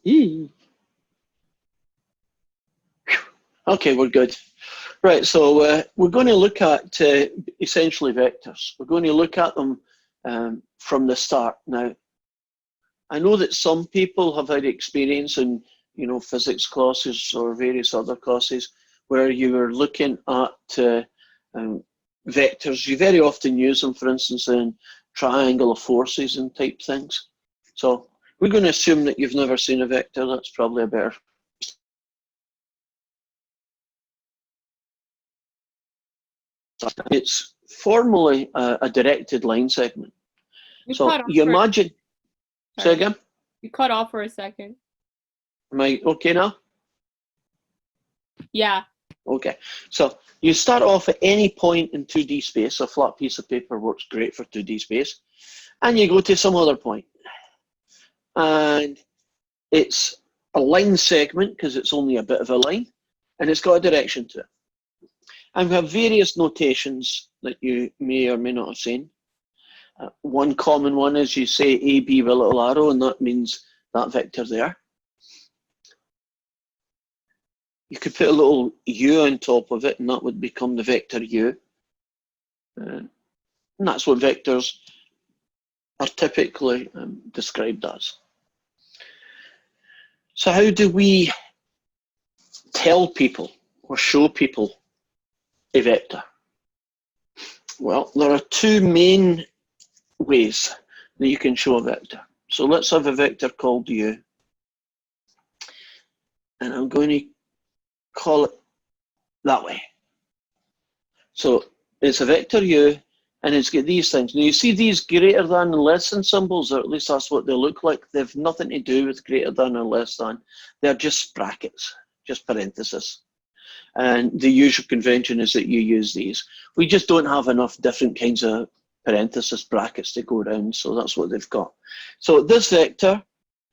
Eee. Okay, we're good. Right, so we're going to look at essentially vectors. We're going to look at them from the start. Now, I know that some people have had experience in, physics classes or various other classes where you are looking at um, vectors. You very often use them, for instance, in triangle of forces and type things. So we're going to assume that you've never seen a vector. That's probably a better. It's formally a directed line segment. So you imagine. Say again? You cut off for a second. Am I okay now? Yeah. Okay, so you start off at any point in 2D space. A flat piece of paper works great for 2D space. And you go to some other point. And it's a line segment because it's only a bit of a line. And it's got a direction to it. And we have various notations that you may or may not have seen. One common one is you say AB with a little arrow, and that means that vector there. You could put a little U on top of it, and that would become the vector U. And that's what vectors are typically described as. So how do we tell people or show people a vector? Well, there are two main ways that you can show a vector. So let's have a vector called U. And I'm going to call it that way. So it's a vector U, and it's got these things. Now you see these greater than and less than symbols, or at least that's what they look like. They have nothing to do with greater than or less than. They're just brackets, just parentheses. And the usual convention is that you use these. We just don't have enough different kinds of parenthesis brackets to go around, so that's what they've got. So this vector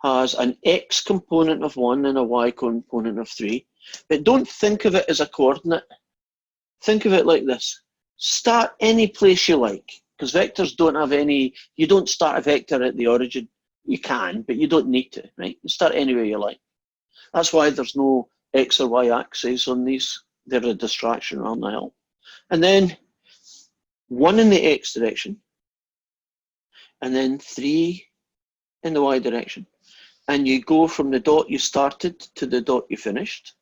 has an x component of 1 and a y component of 3. But don't think of it as a coordinate. Think of it like this. Start any place you like, because vectors don't have any, you don't start a vector at the origin. You can, but you don't need to, right? You start anywhere you like. That's why there's no x or y axes on these. They're a distraction rather than a help. And then 1 in the x direction, and then 3 in the y direction. And you go from the dot you started to the dot you finished.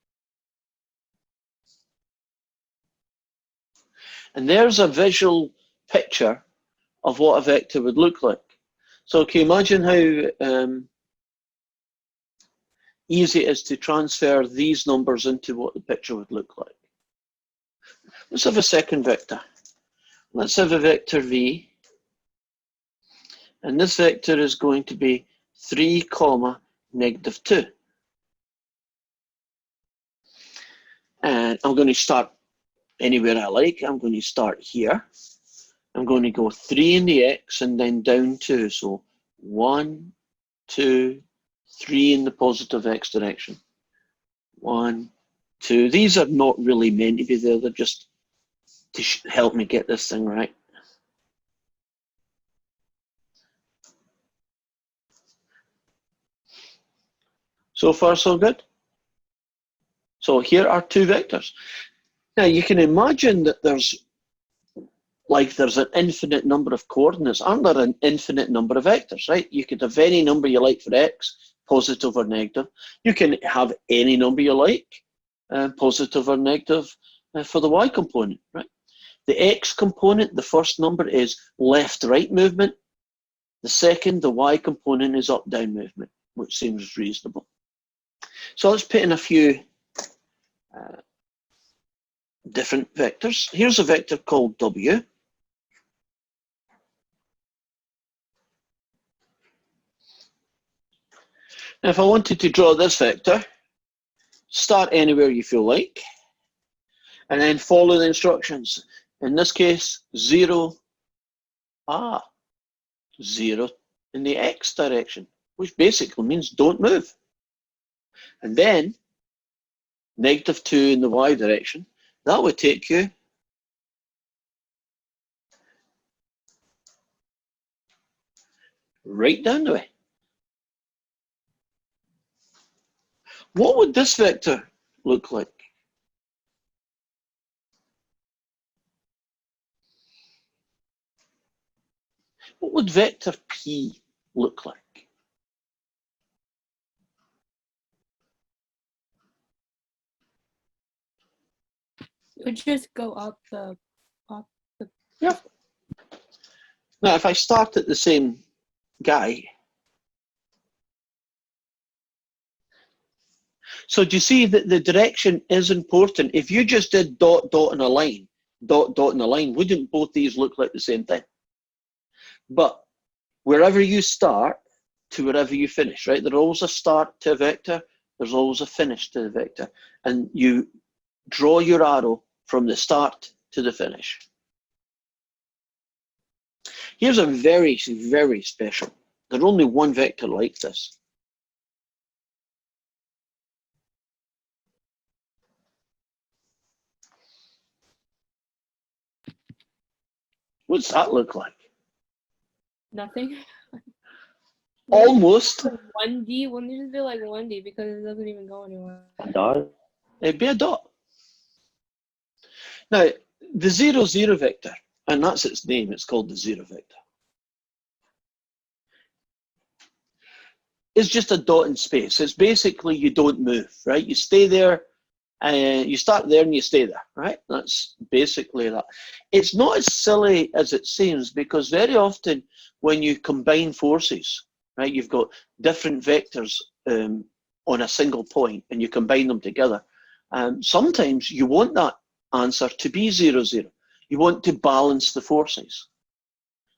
And there's a visual picture of what a vector would look like. So can you imagine how easy it is to transfer these numbers into what the picture would look like? Let's have a second vector. Let's have a vector V. And this vector is going to be 3, -2. And I'm going to start anywhere I like. I'm going to start here. I'm going to go 3 in the x and then down 2. So 1, 2, 3 in the positive x direction. 1, 2. These are not really meant to be there. They're just to help me get this thing right. So far, so good. So here are two vectors. Now you can imagine that there's an infinite number of coordinates. Aren't there an infinite number of vectors, right? You could have any number you like for x, positive or negative. You can have any number you like, positive or negative, for the y component, right? The x component, the first number is left-right movement. The second, the y component, is up-down movement, which seems reasonable. So let's put in a few different vectors. Here's a vector called W. Now, if I wanted to draw this vector, start anywhere you feel like, and then follow the instructions. In this case, 0, 0 in the x direction, which basically means don't move. And then -2 in the y direction. That would take you right down the way. What would this vector look like? What would vector P look like? It would just go up the Yeah. Now, if I start at the same guy, so do you see that the direction is important? If you just did dot, dot, and a line, dot, dot, and a line, wouldn't both these look like the same thing? But wherever you start to wherever you finish, right? There's always a start to a vector, there's always a finish to the vector. And you draw your arrow from the start to the finish. Here's a very, very special. There's only one vector like this. What's that look like? nothing. Almost. 1D? Wouldn't it just be like 1D because it doesn't even go anywhere? A dot? It'd be a dot. Now, the 0, 0 vector, and that's its name, it's called the 0 vector, is just a dot in space. It's basically you don't move, right? You stay there, you start there and you stay there, right? That's basically that. It's not as silly as it seems, because very often when you combine forces, right, you've got different vectors on a single point and you combine them together. Sometimes you want that answer to be 0, 0. You want to balance the forces.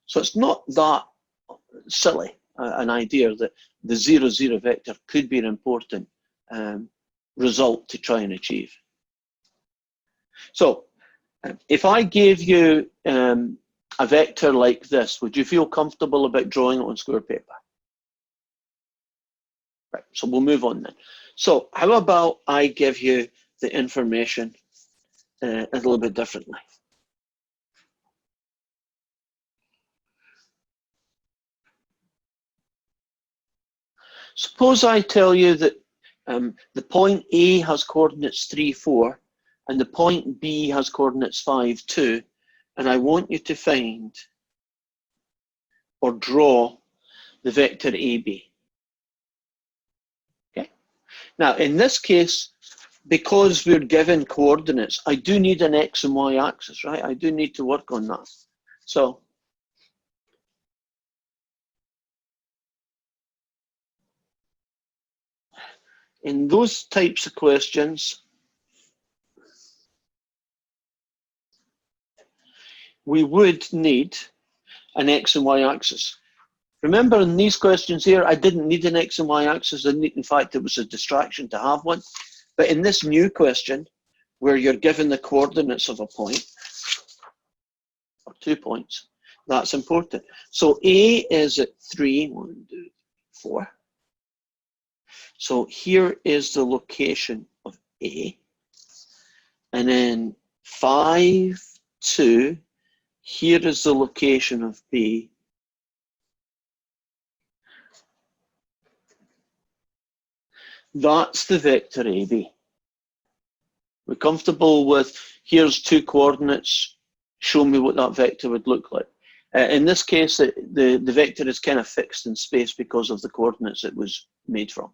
So it's not that silly, an idea that the 0, 0 vector could be an important result to try and achieve. So if I gave you a vector like this, would you feel comfortable about drawing it on square paper? Right, so we'll move on then. So how about I give you the information a little bit differently? Suppose I tell you that the point A has coordinates 3, 4, and the point B has coordinates 5, 2, and I want you to find or draw the vector AB. Okay. Now, in this case, because we're given coordinates, I do need an X and Y axis, right? I do need to work on that. So in those types of questions, we would need an X and Y axis. Remember, in these questions here, I didn't need an X and Y axis. In fact, it was a distraction to have one. But in this new question, where you're given the coordinates of a point, or 2 points, that's important. So A is at 3, 1, 2, 4. So here is the location of A. And then 5, 2, here is the location of B. That's the vector AB. We're comfortable with, here's 2 coordinates, show me what that vector would look like. In this case, the vector is kind of fixed in space because of the coordinates it was made from.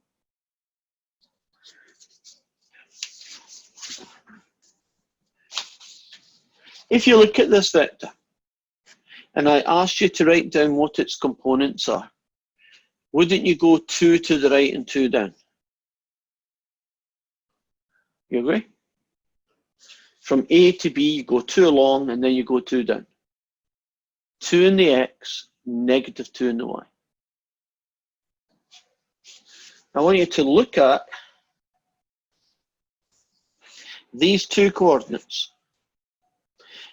If you look at this vector, and I asked you to write down what its components are, wouldn't you go 2 to the right and 2 down? You agree? From A to B, you go 2 along and then you go 2 down. 2 in the X, negative 2 in the Y. I want you to look at these 2 coordinates.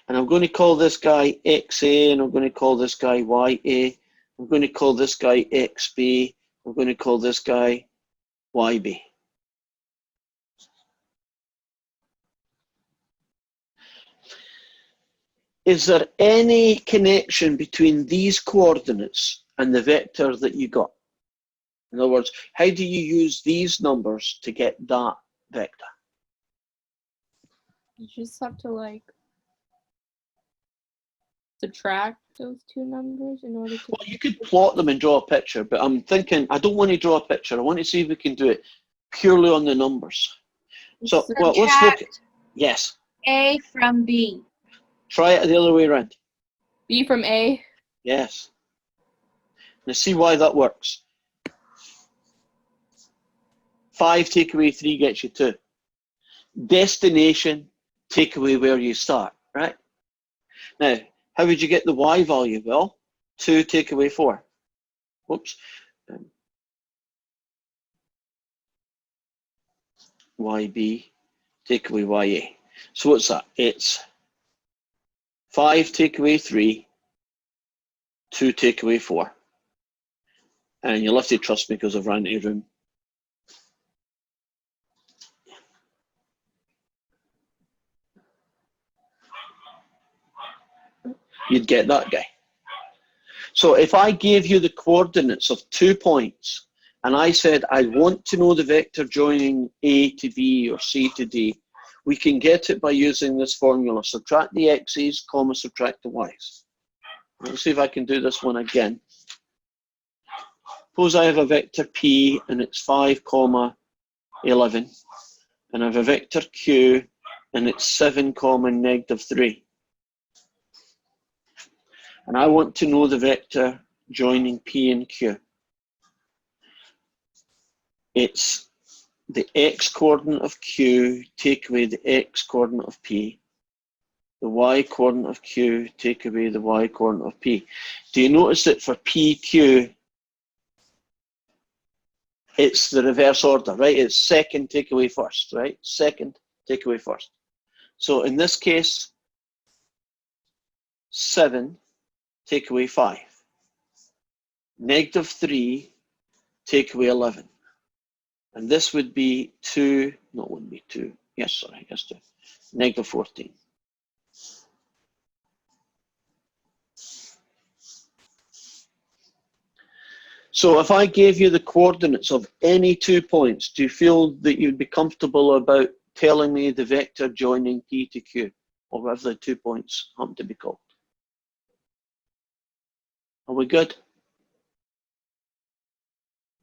And I'm going to call this guy XA, and I'm going to call this guy YA. I'm going to call this guy XB. I'm going to call this guy YB. Is there any connection between these coordinates and the vector that you got? In other words, how do you use these numbers to get that vector? You just have to like subtract those two numbers in order to. Well, you could plot them and draw a picture, but I'm thinking I don't want to draw a picture. I want to see if we can do it purely on the numbers. So, well, let's look at, yes. A from B. Try it the other way around. B from A. Yes. Now see why that works. 5 take away 3 gets you 2. Destination, take away where you start, right? Now, how would you get the y value? Well, 2 take away 4. Whoops. YB, take away YA. So what's that? It's 5 take away 3, 2 take away 4. And you'll have to trust me because I've ran out of room. You'd get that guy. So if I gave you the coordinates of 2 points and I said I want to know the vector joining A to B or C to D, we can get it by using this formula. Subtract the x's, comma, subtract the y's. Let's see if I can do this one again. Suppose I have a vector P and it's 5, 11, and I have a vector Q and it's 7, -3. And I want to know the vector joining P and Q. It's the x coordinate of Q, take away the x coordinate of P. The y coordinate of Q, take away the y coordinate of P. Do you notice that for PQ, it's the reverse order, right? It's second, take away first, right? Second, take away first. So in this case, 7, take away 5. -3, take away 11. And this would be 2, no, it wouldn't be 2. Yes, sorry, yes, 2. -14. So if I gave you the coordinates of any 2 points, do you feel that you'd be comfortable about telling me the vector joining P to Q, or whatever the 2 points happen to be called? Are we good?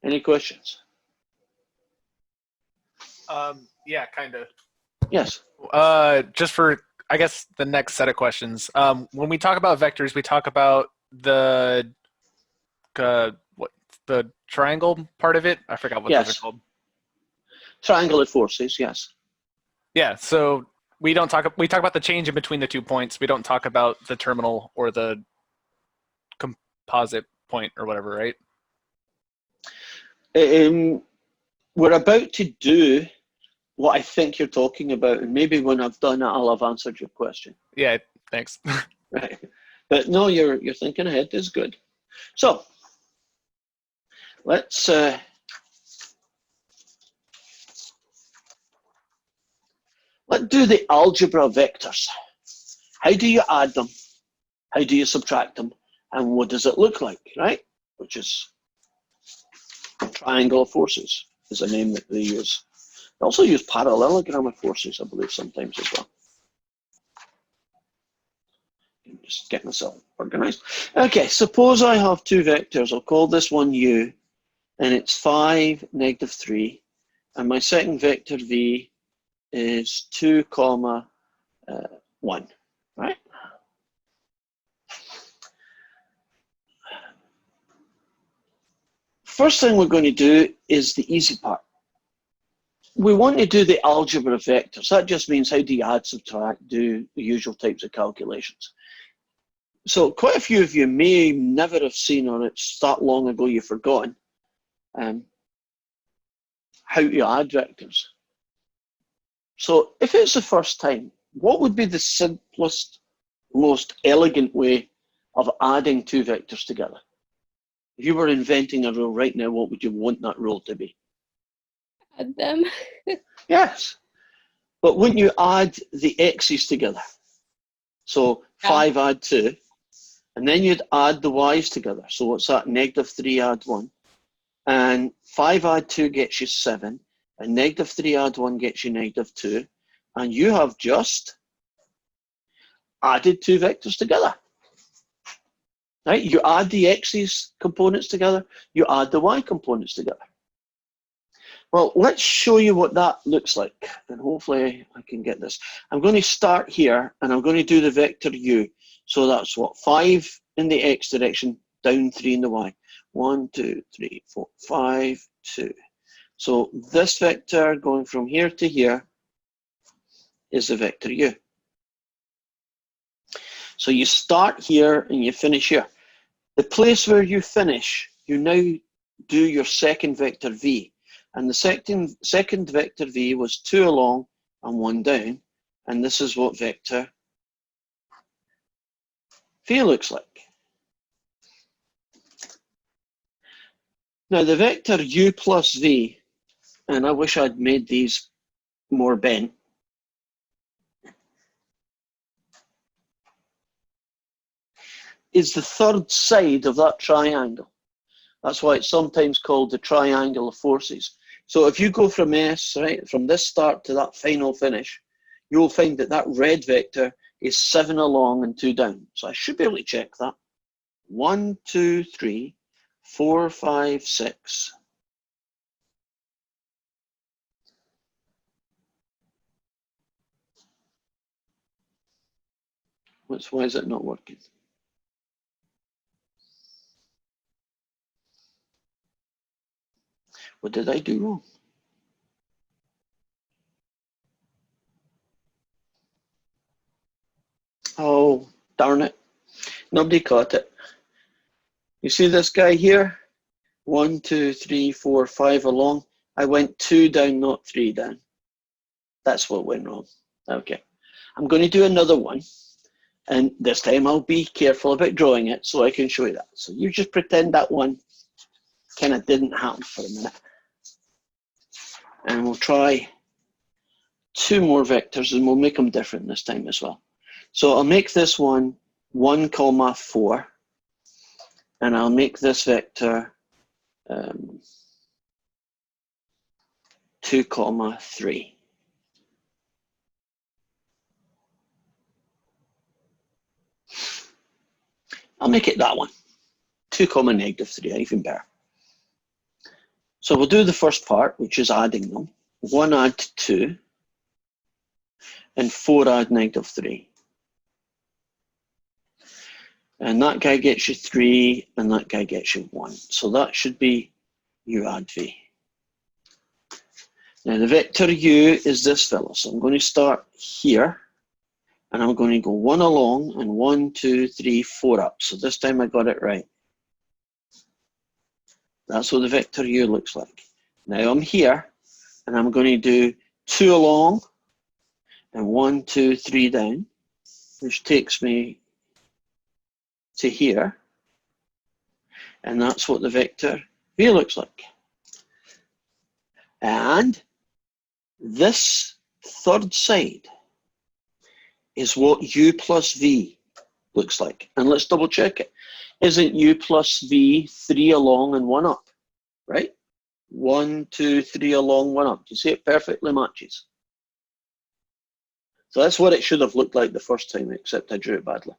Any questions? Yeah, kind of. Yes. Just for, I guess, the next set of questions. When we talk about vectors, we talk about the the triangle part of it. I forgot what those are called. Triangulate forces, yes. Yeah. So we talk about the change in between the 2 points. We don't talk about the terminal or the composite point or whatever, right? We're about to do what I think you're talking about, and maybe when I've done it, I'll have answered your question. Yeah, thanks. Right. But no, you're thinking ahead is good. So let's do the algebra of vectors. How do you add them? How do you subtract them? And what does it look like, right? Which is triangle of forces is a name that they use. They also use parallelogram of forces, I believe, sometimes as well. Just get myself organized. Okay, suppose I have 2 vectors. I'll call this one U, and it's 5, -3. And my second vector V is 2, 1, right? First thing we're going to do is the easy part. We want to do the algebra of vectors. That just means how do you add, subtract, do the usual types of calculations. So quite a few of you may never have seen, or it's that long ago you've forgotten, how to add vectors. So if it's the first time, what would be the simplest, most elegant way of adding 2 vectors together? If you were inventing a rule right now, what would you want that rule to be? Add them. Yes. But wouldn't you add the x's together? So 5 add 2, and then you'd add the y's together. So what's that? -3 add 1. And 5 add 2 gets you 7. And negative 3 add 1 gets you negative 2. And you have just added 2 vectors together. Right? You add the x's components together, you add the y components together. Well, let's show you what that looks like, and hopefully I can get this. I'm going to start here, and I'm going to do the vector u. So that's what, 5 in the x direction, down 3 in the y. 1, 2, 3, 4, 5, 2. So this vector going from here to here is the vector u. So you start here and you finish here. The place where you finish, you now do your second vector v. And the second vector v was 2 along and 1 down. And this is what vector v looks like. Now the vector u plus v, and I wish I'd made these more bent. Is the third side of that triangle. That's why it's sometimes called the triangle of forces. So if you go from S, right, from this start to that final finish, you'll find that that red vector is 7 along and 2 down. So I should be able to check that. 1, 2, 3, 4, 5, 6. Why is it not working? What did I do wrong? Oh, darn it. Nobody caught it. You see this guy here? 1, 2, 3, 4, 5 along. I went 2 down, not 3 down. That's what went wrong. Okay. I'm going to do another one. And this time I'll be careful about drawing it so I can show you that. So you just pretend that one kind of didn't happen for a minute. And we'll try 2 more vectors and we'll make them different this time as well. So I'll make this one 1, 4, and I'll make this vector 2, 3. I'll make it that one, 2, negative 3, even better. So we'll do the first part, which is adding them. 1 add 2, and 4 add negative 3. And that guy gets you 3, and that guy gets you 1. So that should be u add v. Now the vector u is this fellow. So I'm going to start here, and I'm going to go 1 along, and 1, 2, 3, 4 up. So this time I got it right. That's what the vector u looks like. Now I'm here, and I'm going to do 2 along, and 1, 2, 3 down, which takes me to here. And that's what the vector v looks like. And this third side is what u plus v looks like. And let's double check it. Isn't u plus v 3 along and 1 up, right? 1, 2, 3 along, 1 up. Do you see it perfectly matches? So that's what it should have looked like the first time, except I drew it badly.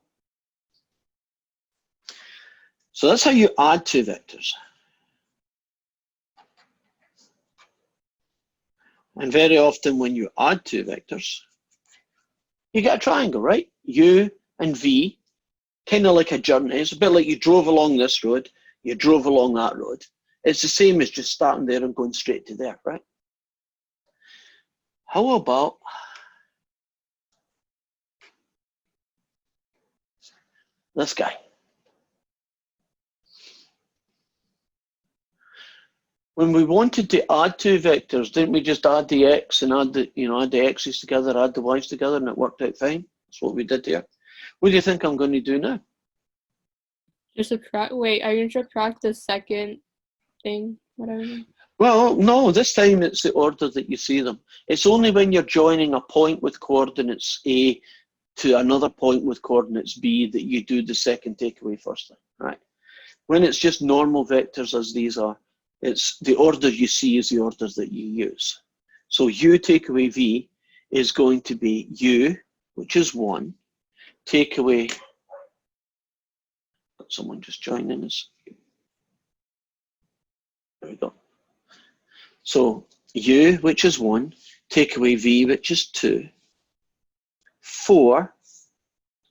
So that's how you add 2 vectors. And very often when you add 2 vectors, you get a triangle, right? U and v, kind of like a journey. It's a bit like you drove along this road, you drove along that road. It's the same as just starting there and going straight to there, right? How about this guy? When we wanted to add 2 vectors, didn't we just add the x and add the, add the x's together, add the y's together, and it worked out fine? That's what we did here. What do you think I'm going to do now? Just subtract. Wait, are you going to subtract the second thing? Whatever. Well, no, this time it's the order that you see them. It's only when you're joining a point with coordinates A to another point with coordinates B that you do the second takeaway first thing, right? When it's just normal vectors as these are, It's the order you see is the order that you use. So u take away v is going to be u, which is 1, take away, someone just joining us. There we go. So u, which is 1, take away v, which is 2, 4,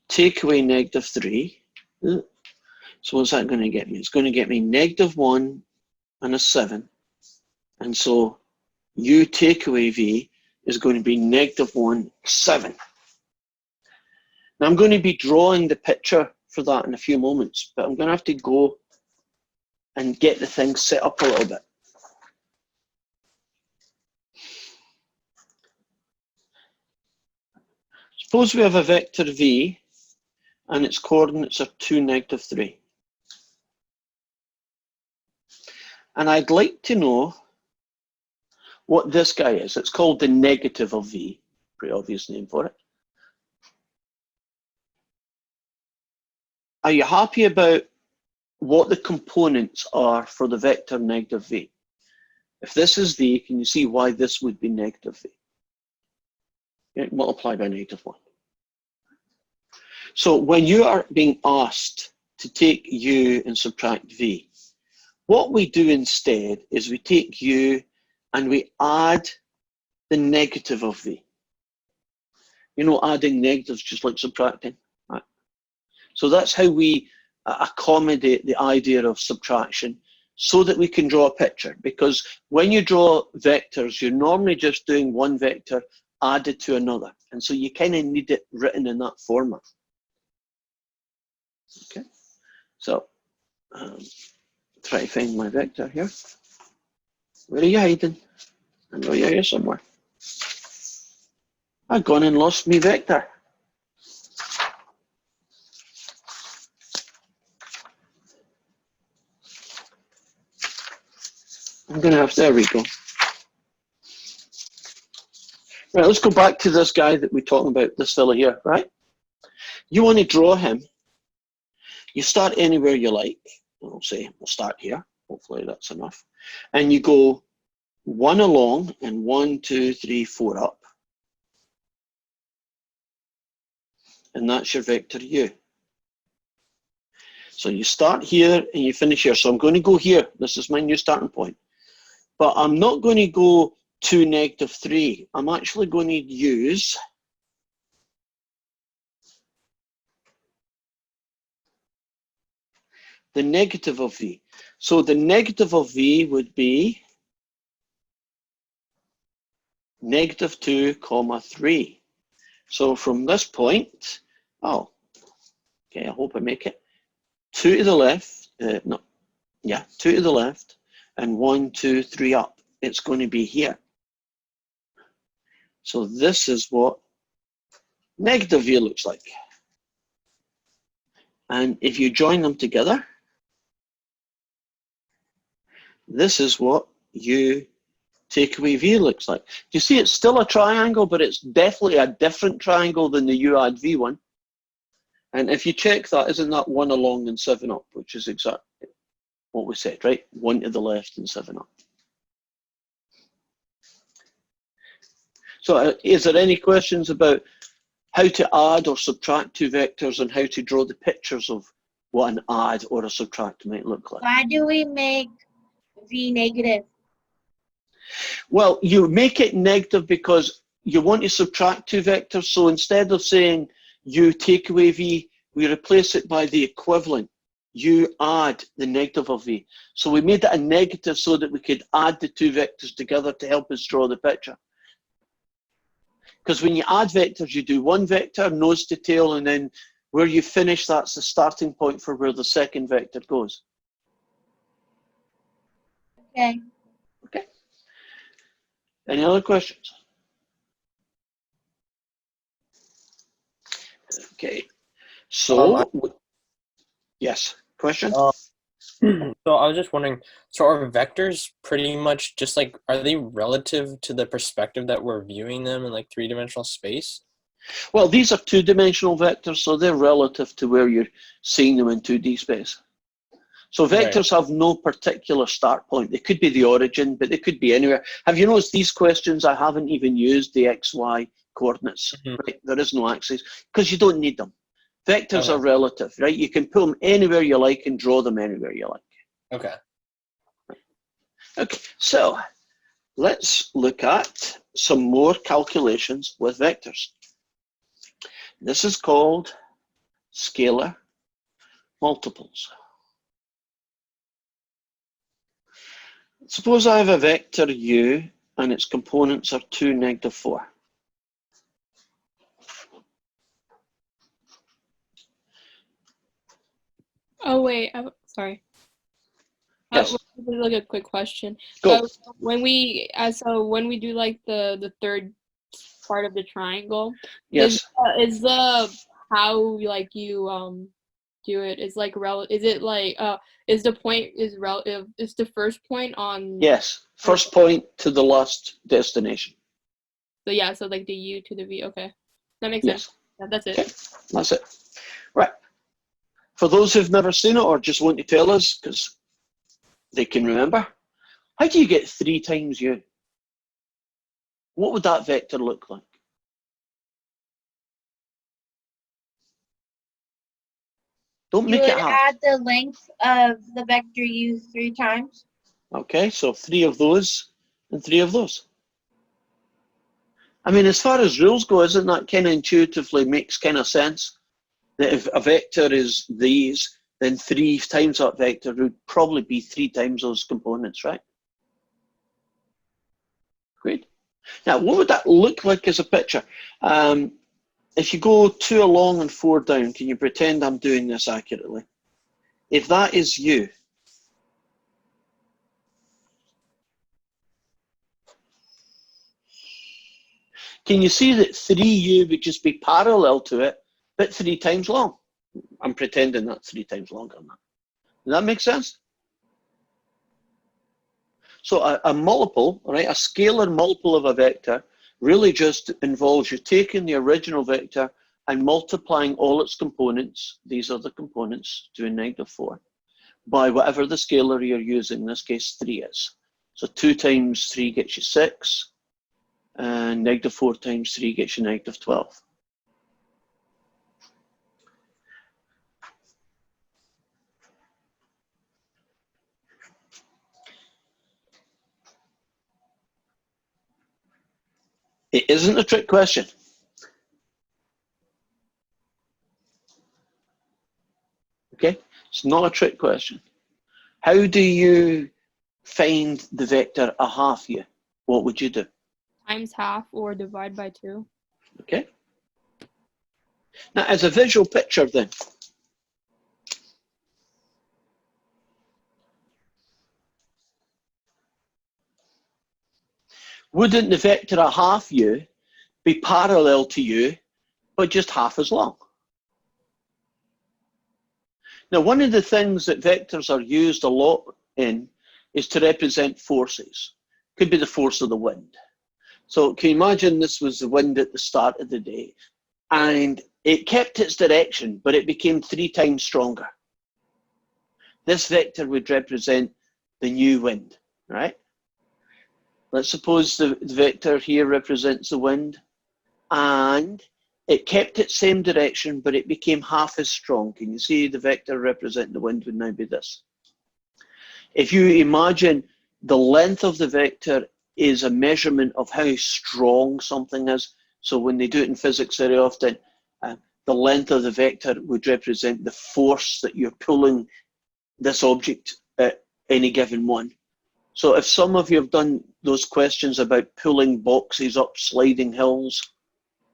take away -3. So what's that going to get me? It's going to get me -1 and a 7. And so u take away v is going to be -1, 7. Now I'm going to be drawing the picture for that in a few moments, but I'm going to have to go and get the thing set up a little bit. Suppose we have a vector v and its coordinates are 2, -3. And I'd like to know what this guy is. It's called the negative of v, pretty obvious name for it. Are you happy about what the components are for the vector -v? If this is v, can you see why this would be -v? Multiply by -1. So when you are being asked to take u and subtract v, what we do instead is we take u and we add the negative of v. You know, adding negatives just like subtracting. Right? So that's how we accommodate the idea of subtraction so that we can draw a picture. Because when you draw vectors, you're normally just doing one vector added to another. And so you kind of need it written in that format. Okay, so try to find my vector here. Where are you hiding? I know you're here somewhere. I've gone and lost my vector. I'm going to have, there we go. Right, let's go back to this guy that we're talking about, this fella here, right? You want to draw him. You start anywhere you like. We'll say, we'll start here. Hopefully that's enough. And you go 1 along and 1, 2, 3, 4 up. And that's your vector u. So you start here and you finish here. So I'm going to go here. This is my new starting point. But I'm not going to go to -3. I'm actually going to use the negative of v. So the negative of v would be -2, 3. So from this point, oh, okay, I hope I make it. 2 to the left, 2 to the left, and 1, 2, 3 up. It's going to be here. So this is what negative v looks like. And if you join them together, this is what u take away v looks like. You see it's still a triangle, but it's definitely a different triangle than the u add v one. And if you check that, isn't that 1 along and 7 up, which is exactly what we said, right? 1 to the left and 7 up. So is there any questions about how to add or subtract two vectors and how to draw the pictures of what an add or a subtract might look like? Why do we make v negative? Well, you make it negative because you want to subtract two vectors. So instead of saying u take away v, we replace it by the equivalent. You add the negative of v. So we made it a negative so that we could add the two vectors together to help us draw the picture. Because when you add vectors, you do one vector, nose to tail, and then where you finish, that's the starting point for where the second vector goes. Okay. Okay. Any other questions? Okay. So, yes, question? So I was just wondering, so are vectors pretty much just like, are they relative to the perspective that we're viewing them in like three-dimensional space? Well, these are two-dimensional vectors, so they're relative to where you're seeing them in 2D space. So Right. vectors have no particular start point. They could be the origin, but they could be anywhere. Have you noticed these questions? I haven't even used the x, y coordinates. Mhm. Right? There is no axis because you don't need them. Vectors Okay. are relative, right? You can pull them anywhere you like and draw them anywhere you like. Okay. Okay, so let's look at some more calculations with vectors. This is called scalar multiples. Suppose I have a vector u and its components are 2, -4. Oh wait, sorry. Yes. This is like a quick question. Go. But when we do like the third part of the triangle, Yes. is the how like you do it is like is it like is the point is relative is the first point on Yes. First point to the last destination. so yeah, so like the u to the v. Okay, that makes Yes. sense. Yeah, that's it. Okay. That's it. Right. For those who've never seen it or just want to tell us because they can remember, how do you get 3 times u? What would that vector look like? Don't You make would it hard. add the length of the vector u 3 times. Okay, so 3 of those and 3 of those. I mean, as far as rules go, isn't that kind of intuitively makes kind of sense? That if a vector is these, then 3 times that vector would probably be 3 times those components, right? Great. Now, what would that look like as a picture? If you go 2 along and 4 down, can you pretend I'm doing this accurately? If that is u, can you see that 3u would just be parallel to it, but 3 times long? I'm pretending that's 3 times longer than that. Does that make sense? So a multiple, right, a scalar multiple of a vector really just involves you taking the original vector and multiplying all its components, these are the components, doing -4, by whatever the scalar you're using, in this case 3 is. So 2 times 3 gets you 6, and -4 times 3 gets you -12. It isn't a trick question. Okay, it's not a trick question. How do you find the vector a half u? What would you do? Times half or divide by 2. Okay. Now, as a visual picture, then, wouldn't the vector a half u be parallel to u, but just half as long? Now, one of the things that vectors are used a lot in is to represent forces. Could be the force of the wind. So can you imagine this was the wind at the start of the day, and it kept its direction, but it became 3 times stronger. This vector would represent the new wind, right? Let's suppose the vector here represents the wind, and it kept its same direction, but it became half as strong. Can you see the vector representing the wind would now be this? If you imagine the length of the vector is a measurement of how strong something is, so when they do it in physics very often, the length of the vector would represent the force that you're pulling this object at any given one. So if some of you have done those questions about pulling boxes up sliding hills,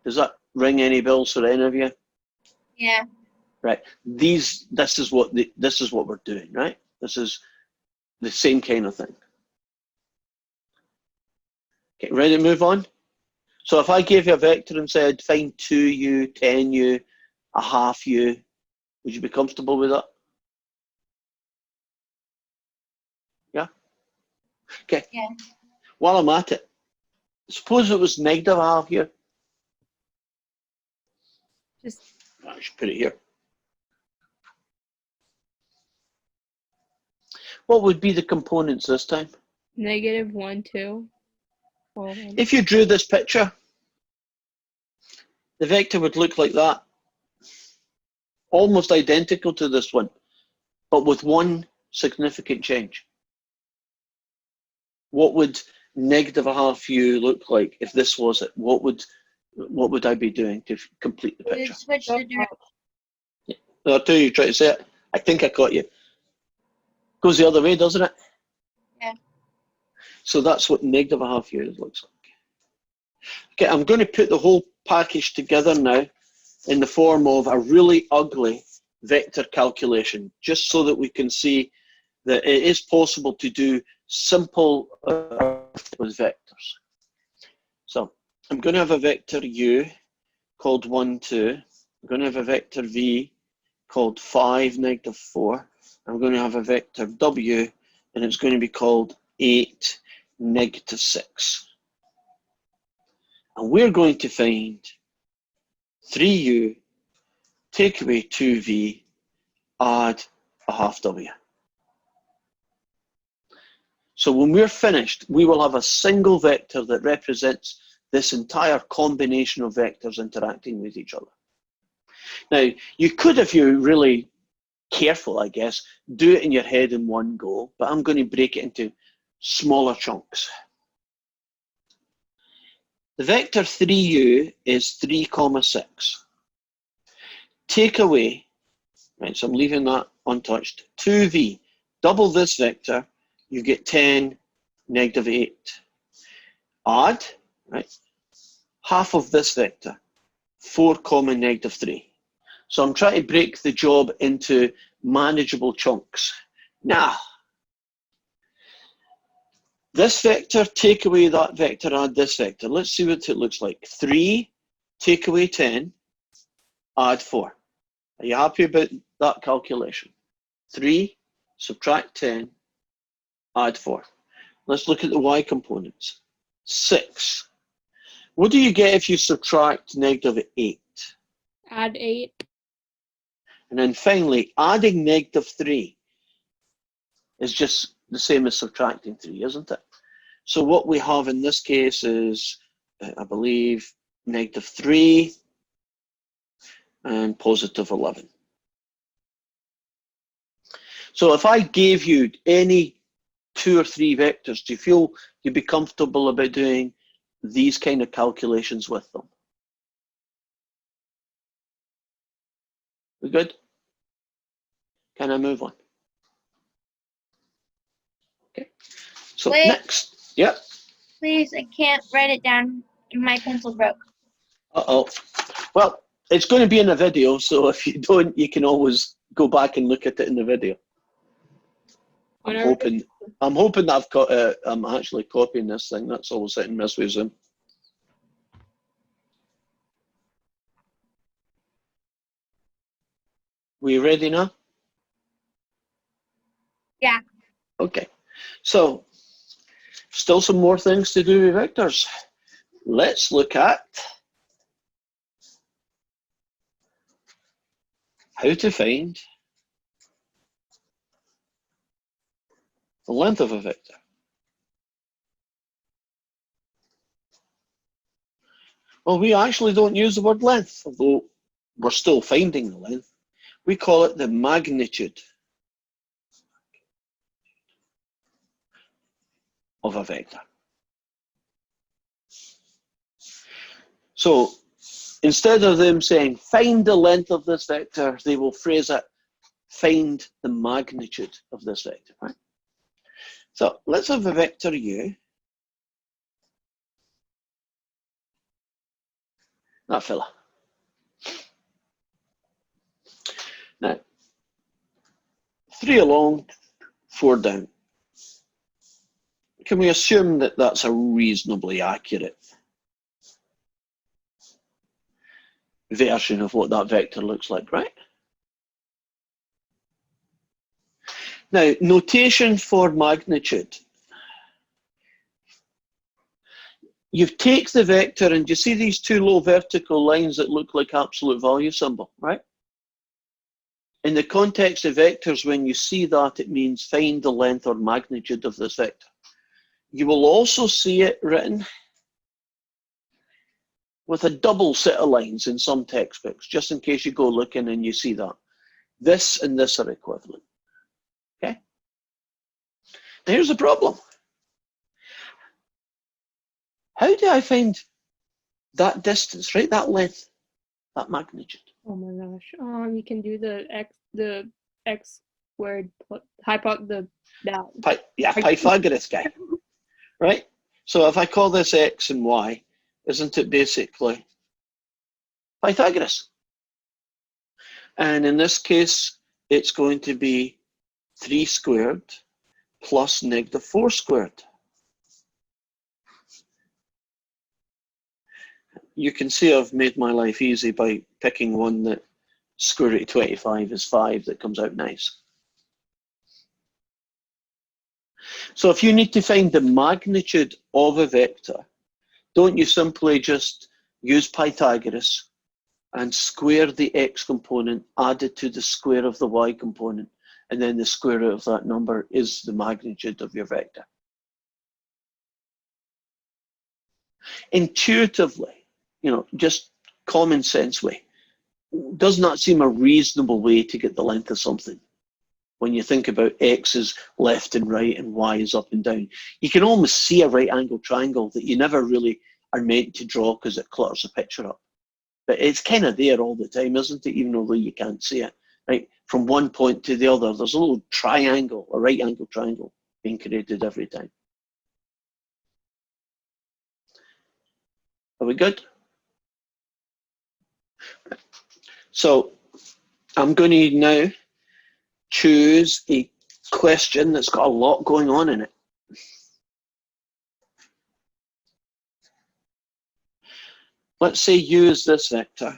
does that ring any bells for any of you? Yeah. Right. This is what we're doing, right? This is the same kind of thing. Okay, ready to move on? So if I gave you a vector and said find 2u, 10u, a half u, would you be comfortable with that? Yeah? Okay. Yeah. While I'm at it, suppose it was negative a half u. Just I should put it here. What would be the components this time? -1, 2. Hold on. If you drew this picture, the vector would look like that. Almost identical to this one, but with one significant change. What would -1/2u look like if this was it? What would I be doing to complete the You picture? switch the direction. I'll tell you, try to say it. I think I caught you. Goes the other way, doesn't it? Yeah. So that's what -1/2u looks like. Okay, I'm going to put the whole package together now in the form of a really ugly vector calculation, just so that we can see that it is possible to do simple with vectors. So I'm going to have a vector u called 1, 2. I'm going to have a vector v called 5, -4. I'm going to have a vector w, and it's going to be called 8, -6. And we're going to find 3u, take away 2v, add 1/2w. So when we're finished, we will have a single vector that represents this entire combination of vectors interacting with each other. Now, you could, if you're really careful, I guess, do it in your head in one go, but I'm going to break it into smaller chunks. The vector 3u is 3, 6. Take away, right, so I'm leaving that untouched, 2v. Double this vector, you get 10, -8. Add, right, half of this vector, 4, -3. So I'm trying to break the job into manageable chunks. Now, this vector, take away that vector, add this vector. Let's see what it looks like. 3, take away 10, add 4. Are you happy about that calculation? 3, subtract 10, add 4. Let's look at the y components. 6. What do you get if you subtract -8? Add 8. And then finally, adding -3 is just the same as subtracting 3, isn't it? So what we have in this case is, I believe, -3 and +11. So if I gave you any 2 or 3 vectors, do you feel you'd be comfortable about doing these kind of calculations with them? We good? Can I move on? Okay. So Wait. next, yeah. Please, I can't write it down. My pencil broke. Uh-oh. Well, it's going to be in a video, so if you don't, you can always go back and look at it in the video. I'm hoping that I'm actually copying this thing. That's always hit and miss with Zoom. We ready now? Yeah. Okay. So, still some more things to do with vectors. Let's look at how to find the length of a vector. Well, we actually don't use the word length, although we're still finding the length. We call it the magnitude of a vector. So instead of them saying, find the length of this vector, they will phrase it, find the magnitude of this vector, right? So let's have a vector u. That fella. Now, 3 along, 4 down. Can we assume that that's a reasonably accurate version of what that vector looks like, right? Now, notation for magnitude. You take the vector and you see these 2 low vertical lines that look like absolute value symbol, right? In the context of vectors, when you see that, it means find the length or magnitude of this vector. You will also see it written with a double set of lines in some textbooks, just in case you go looking and you see that. This and this are equivalent. Okay? Now here's the problem. How do I find that distance, right? That length, that magnitude. Oh my gosh. You can do the x squared Pythagoras guy, right? So if I call this x and y, isn't it basically Pythagoras? And in this case, it's going to be 3 squared plus -4 squared. You can see I've made my life easy by picking one that square root of 25 is 5, that comes out nice. So if you need to find the magnitude of a vector, don't you simply just use Pythagoras and square the x component added to the square of the y component, and then the square root of that number is the magnitude of your vector. Intuitively, just common sense way, does not seem a reasonable way to get the length of something. When you think about x is left and right and y is up and down, you can almost see a right angle triangle that you never really are meant to draw because it clutters the picture up. But it's kind of there all the time, isn't it? Even although you can't see it, right? From one point to the other, there's a little triangle, a right angle triangle being created every time. Are we good? So I'm going to now choose a question that's got a lot going on in it. Let's say U is this vector.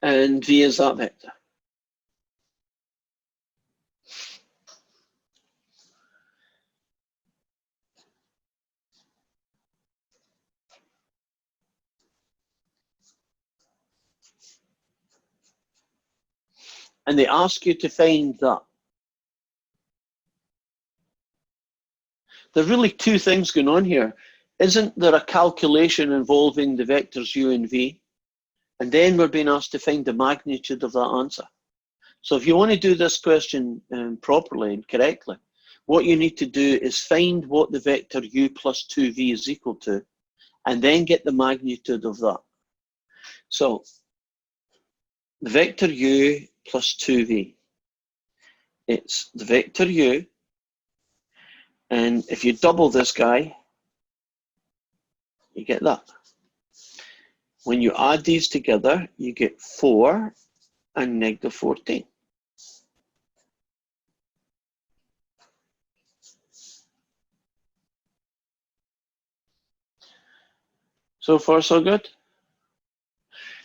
And V is that vector. And they ask you to find that. There are really two things going on here. Isn't there a calculation involving the vectors U and V? And then we're being asked to find the magnitude of that answer. So if you want to do this question properly and correctly, what you need to do is find what the vector U plus 2V is equal to, and then get the magnitude of that. So the vector U plus 2V, it's the vector U, and if you double this guy, you get that. When you add these together, you get 4 and -14. So far, so good.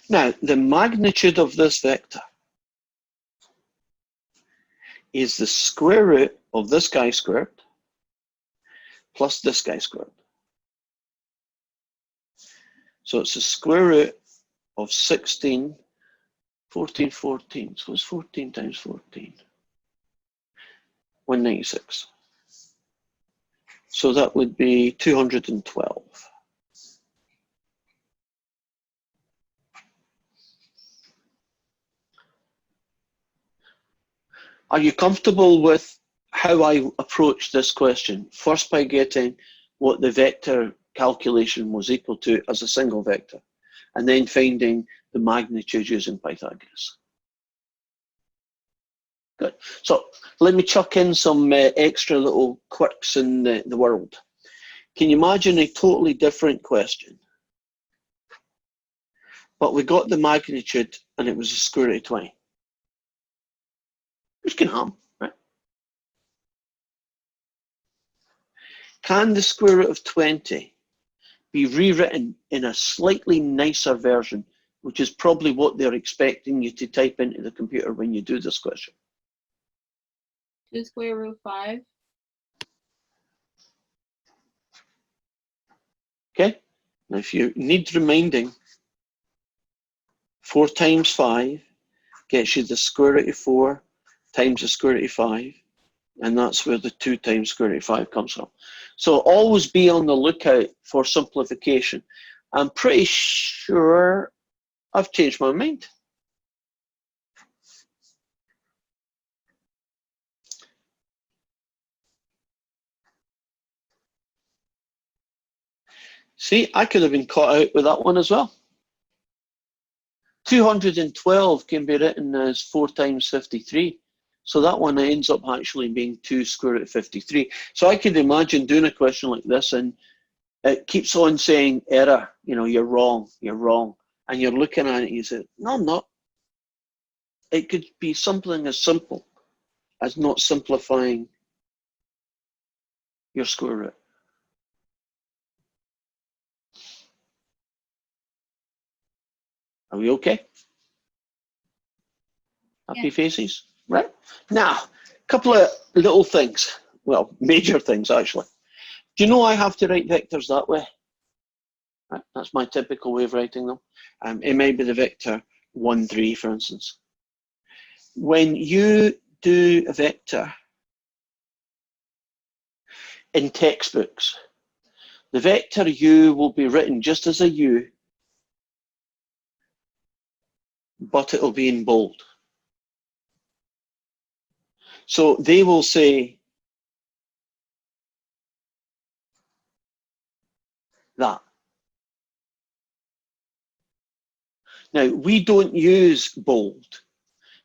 Now, the magnitude of this vector is the square root of this guy squared plus this guy squared. So it's the square root of 16, 14, 14. So it's 14 times 14. 196. So that would be 212. Are you comfortable with how I approached this question? First, by getting what the vector calculation was equal to as a single vector, and then finding the magnitude using Pythagoras. Good. So let me chuck in some extra little quirks in the world. Can you imagine a totally different question? But we got the magnitude and it was a square root of 20. Which can happen, right? Can the square root of 20 be rewritten in a slightly nicer version, which is probably what they're expecting you to type into the computer when you do this question? 2 square root 5. Okay, now if you need reminding, 4 times 5 gets you the square root of 4 times the square root of 5. And that's where the 2 times square root of 5 comes from. So always be on the lookout for simplification. I'm pretty sure I've changed my mind. See, I could have been caught out with that one as well. 212 can be written as 4 times 53. So that one ends up actually being 2 square root of 53. So I could imagine doing a question like this and it keeps on saying error, you're wrong. And you're looking at it and you say, no, I'm not. It could be something as simple as not simplifying your square root. Are we okay? Happy faces? Right. Now, a couple of little things. Well, major things, actually. Do you know I have to write vectors that way? Right? That's my typical way of writing them. It may be the vector 1, 3, for instance. When you do a vector in textbooks, the vector u will be written just as a u, but it'll be in bold. So they will say that. Now, we don't use bold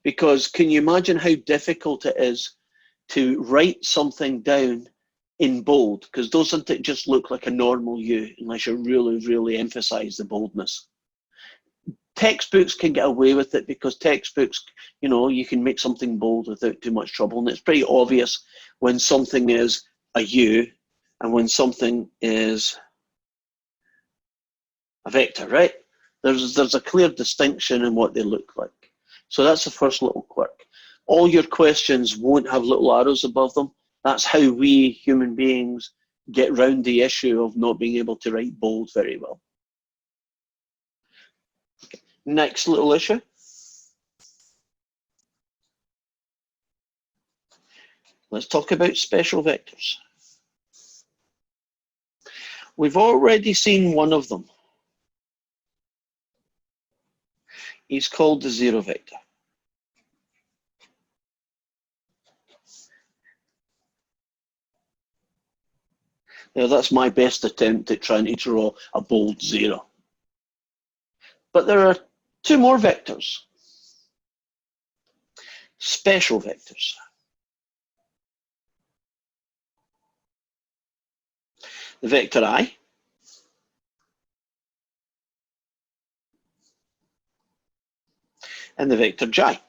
because can you imagine how difficult it is to write something down in bold? Because doesn't it just look like a normal U unless you really, really emphasize the boldness? Textbooks can get away with it because textbooks, you can make something bold without too much trouble. And it's pretty obvious when something is a U and when something is a vector, right? There's a clear distinction in what they look like. So that's the first little quirk. All your questions won't have little arrows above them. That's how we human beings get round the issue of not being able to write bold very well. Next little issue. Let's talk about special vectors. We've already seen one of them. He's called the zero vector. Now that's my best attempt at trying to draw a bold zero. But there are 2 more vectors. Special vectors. The vector I and the vector j.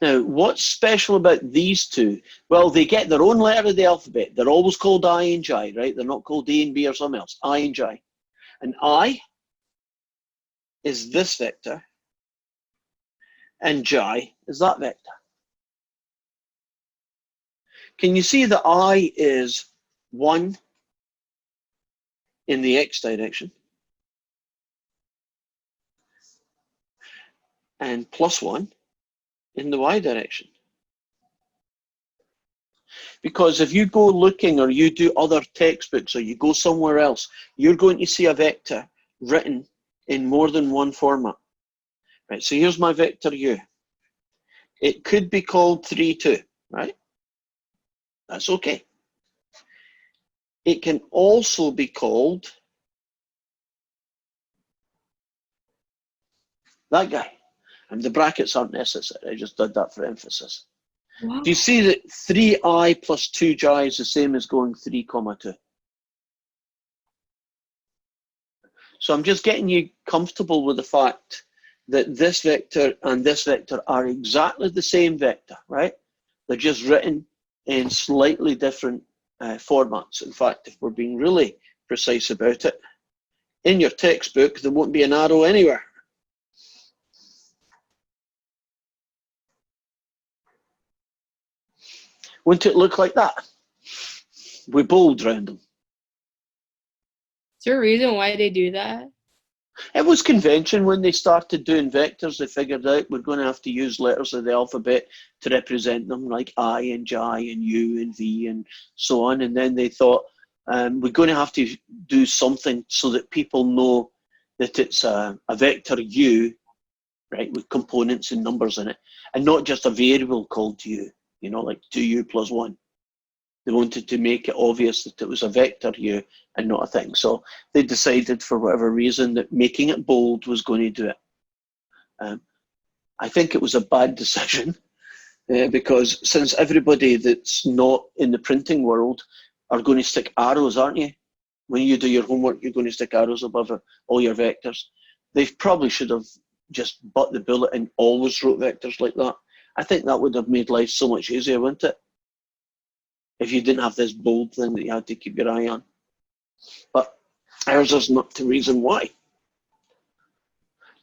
Now, what's special about these 2? Well, they get their own letter of the alphabet. They're always called I and j, right? They're not called A and B or something else. I and j. And I is this vector, and j is that vector. Can you see that I is 1 in the x direction and plus 1 in the y direction? Because if you go looking or you do other textbooks or you go somewhere else, you're going to see a vector written in more than one format. Right, so here's my vector u. It could be called 3, 2, right? That's okay. It can also be called that guy. And the brackets aren't necessary. I just did that for emphasis. Wow. Do you see that 3i plus 2j is the same as going 3, 2? So I'm just getting you comfortable with the fact that this vector and this vector are exactly the same vector, right? They're just written in slightly different formats. In fact, if we're being really precise about it, in your textbook, there won't be an arrow anywhere. Wouldn't it look like that? We bold round them. Is there a reason why they do that? It was convention when they started doing vectors. They figured out we're going to have to use letters of the alphabet to represent them, like I and J and U and V and so on. And then they thought we're going to have to do something so that people know that it's a vector U, right, with components and numbers in it, and not just a variable called U, you know, like 2U plus 1. They wanted to make it obvious that it was a vector U and not a thing. So they decided, for whatever reason, that making it bold was going to do it. I think it was a bad decision because since everybody that's not in the printing world are going to stick arrows, aren't you? When you do your homework, you're going to stick arrows above all your vectors. They probably should have just butt the bullet and always wrote vectors like that. I think that would have made life so much easier, wouldn't it? If you didn't have this bold thing that you had to keep your eye on. But ours is not the reason why.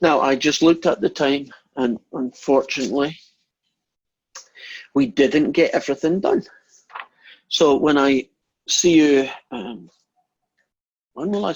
Now, I just looked at the time, and unfortunately, we didn't get everything done. So when I see you, when will I